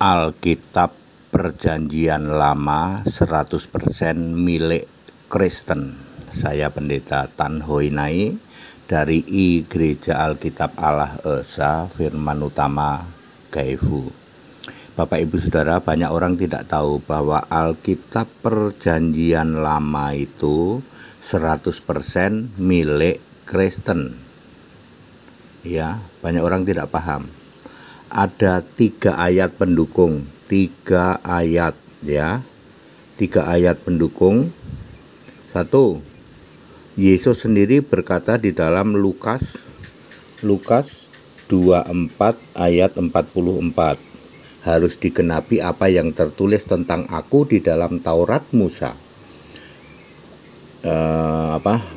Alkitab Perjanjian Lama 100% milik Kristen. Saya Pendeta Tan Hoi Nai dari I Gereja Alkitab Allah Esa Firman Utama Gaifu. Bapak Ibu Saudara, banyak orang tidak tahu bahwa Alkitab Perjanjian Lama itu 100% milik Kristen. Ya, banyak orang tidak paham. Ada 3 ayat pendukung, 3 ayat ya. 3 ayat pendukung. 1. Yesus sendiri berkata di dalam Lukas 24 ayat 44. Harus digenapi apa yang tertulis tentang aku di dalam Taurat Musa,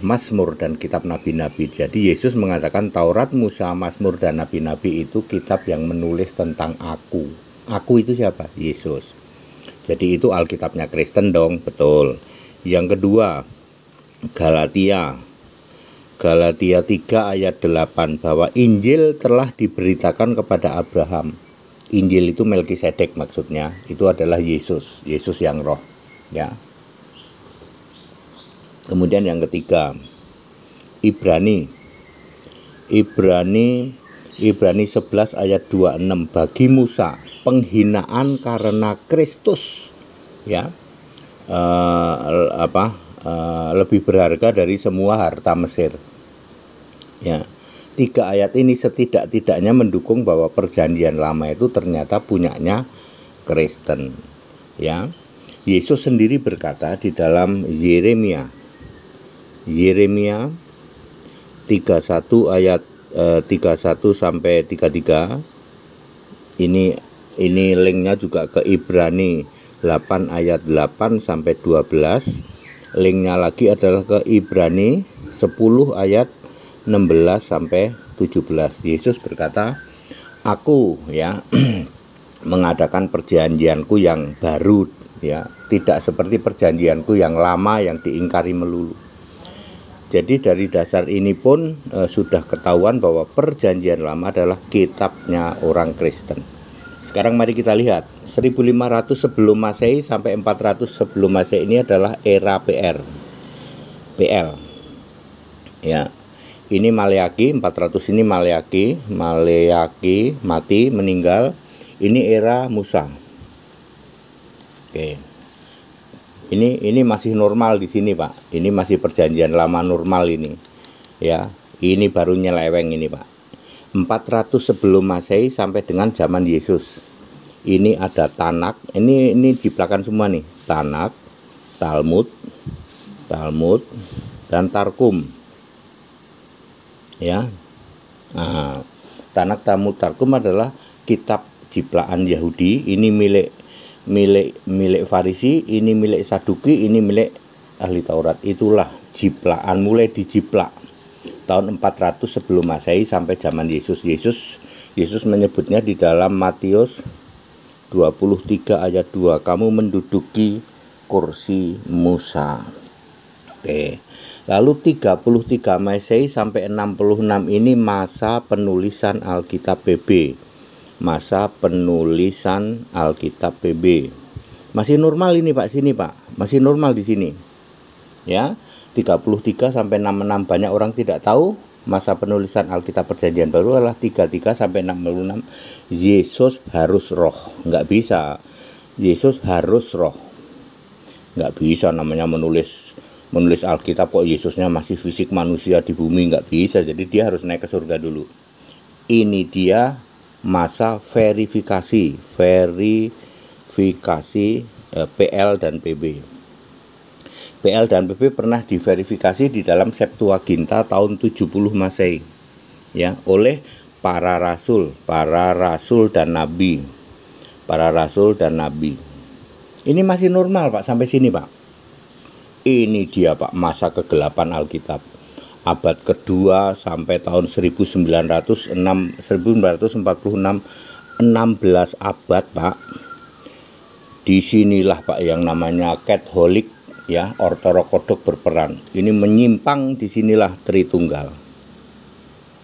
Mazmur dan kitab nabi-nabi. Jadi Yesus mengatakan Taurat, Musa, Mazmur dan nabi-nabi itu kitab yang menulis tentang aku. Aku itu siapa? Yesus. Jadi itu Alkitabnya Kristen dong, betul. Yang kedua, Galatia 3 ayat 8 bahwa Injil telah diberitakan kepada Abraham. Injil itu Melkisedek maksudnya, itu adalah Yesus yang roh, ya. Kemudian yang ketiga, Ibrani 11 ayat 26 bagi Musa penghinaan karena Kristus, ya, lebih berharga dari semua harta Mesir. Ya, 3 ayat ini setidak-tidaknya mendukung bahwa Perjanjian Lama itu ternyata punyanya Kristen. Ya, Yesus sendiri berkata di dalam Yeremia 31 ayat 31 sampai 33. Ini linknya juga ke Ibrani 8 ayat 8 sampai 12. Linknya lagi adalah ke Ibrani 10 ayat 16 sampai 17. Yesus berkata, aku ya mengadakan perjanjianku yang baru, ya, tidak seperti perjanjianku yang lama yang diingkari melulu. Jadi dari dasar ini pun sudah ketahuan bahwa Perjanjian Lama adalah kitabnya orang Kristen. Sekarang mari kita lihat 1500 sebelum Masehi sampai 400 sebelum Masehi ini adalah era PL. Ya. Ini Maleaki, 400 ini Maleaki mati, meninggal. Ini era Musa. Oke. Ini masih normal di sini, Pak. Ini masih Perjanjian Lama normal ini. Ya, ini baru nyeleweng ini, Pak. 400 sebelum Masehi sampai dengan zaman Yesus. Ini ada Tanak. Ini jiplakan semua nih. Tanak, Talmud dan Tarkum. Ya. Nah, Tanak, Talmud, Tarkum adalah kitab jiplaan Yahudi. Ini milik Farisi, ini milik Saduki, ini milik ahli Taurat. Itulah jiplaan, mulai dijiplak tahun 400 sebelum Masehi sampai zaman Yesus. Yesus menyebutnya di dalam Matius 23 ayat 2, kamu menduduki kursi Musa. Oke. Lalu 33 Masehi sampai 66 ini masa penulisan Alkitab PB. Masa penulisan Alkitab PB. Masih normal ini, Pak, sini, Pak. Masih normal di sini. Ya, 33 sampai 66 banyak orang tidak tahu masa penulisan Alkitab Perjanjian Baru adalah 33 sampai 66. Yesus harus roh. Enggak bisa. Yesus harus roh. Enggak bisa namanya menulis Alkitab kok Yesusnya masih fisik manusia di bumi, enggak bisa. Jadi dia harus naik ke surga dulu. Ini dia masa verifikasi PL dan PB. PL dan PB pernah diverifikasi di dalam Septuaginta tahun 70 Masehi, ya, oleh para rasul dan nabi. Ini masih normal, Pak, sampai sini, Pak. Ini dia, Pak, masa kegelapan Alkitab. Abad kedua sampai tahun 1946, 16 abad, Pak. Disinilah, Pak, yang namanya Katolik, ya, Ortodok berperan. Ini menyimpang, disinilah Tritunggal.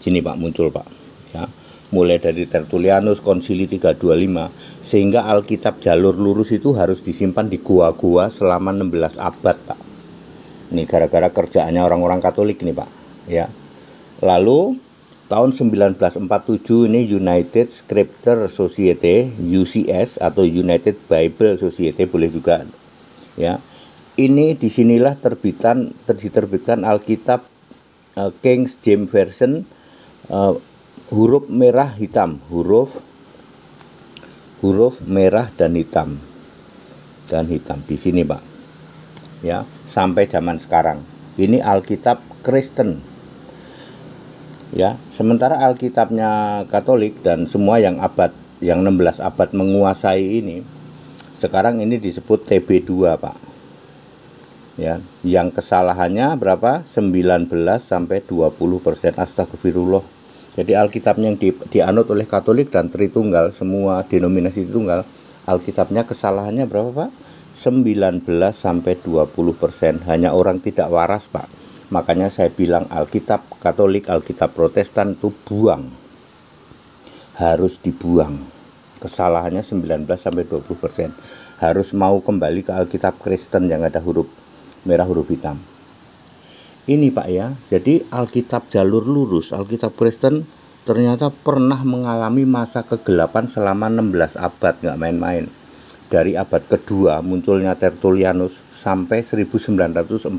Sini, Pak, muncul, Pak. Ya. mulai dari Tertullianus, Konsili 325, sehingga Alkitab jalur lurus itu harus disimpan di gua-gua selama 16 abad, Pak. Ini gara-gara kerjaannya orang-orang Katolik nih, Pak, ya. Lalu tahun 1947 ini United Scripture Society, UCS atau United Bible Society boleh juga, ya. Ini disinilah diterbitkan Alkitab King James Version, huruf merah hitam, huruf merah dan hitam di sini, Pak, ya, sampai zaman sekarang. Ini Alkitab Kristen, ya. Sementara Alkitabnya Katolik dan semua yang 16 abad menguasai ini, sekarang ini disebut TB2, Pak, ya. Yang kesalahannya berapa? 19 sampai 20%. Astagfirullah. Jadi Alkitabnya yang dianut oleh Katolik dan Tritunggal, semua denominasi Tritunggal, Alkitabnya kesalahannya berapa, Pak? 19 sampai 20%. Hanya orang tidak waras, Pak. Makanya saya bilang Alkitab Katolik, Alkitab Protestan itu buang. Harus dibuang. Kesalahannya 19 sampai 20%. Harus mau kembali ke Alkitab Kristen yang ada huruf merah, huruf hitam. Ini, Pak, ya. Jadi Alkitab jalur lurus, Alkitab Kristen ternyata pernah mengalami masa kegelapan selama 16 abad, nggak main-main. Dari abad kedua munculnya Tertullianus sampai 1946.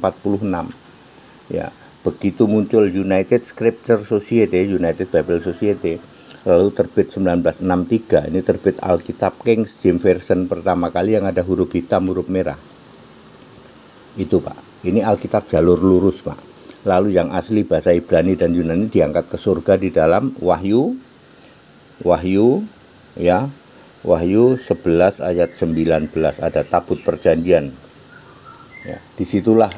Ya, begitu muncul United Scripture Society, United Bible Society, lalu terbit 1963, ini terbit Alkitab King James Version pertama kali yang ada huruf hitam, huruf merah. Itu, Pak. Ini Alkitab jalur lurus, Pak. Lalu yang asli bahasa Ibrani dan Yunani diangkat ke surga di dalam Wahyu, ya. Wahyu 11 ayat 19 ada tabut perjanjian. Ya, disitulah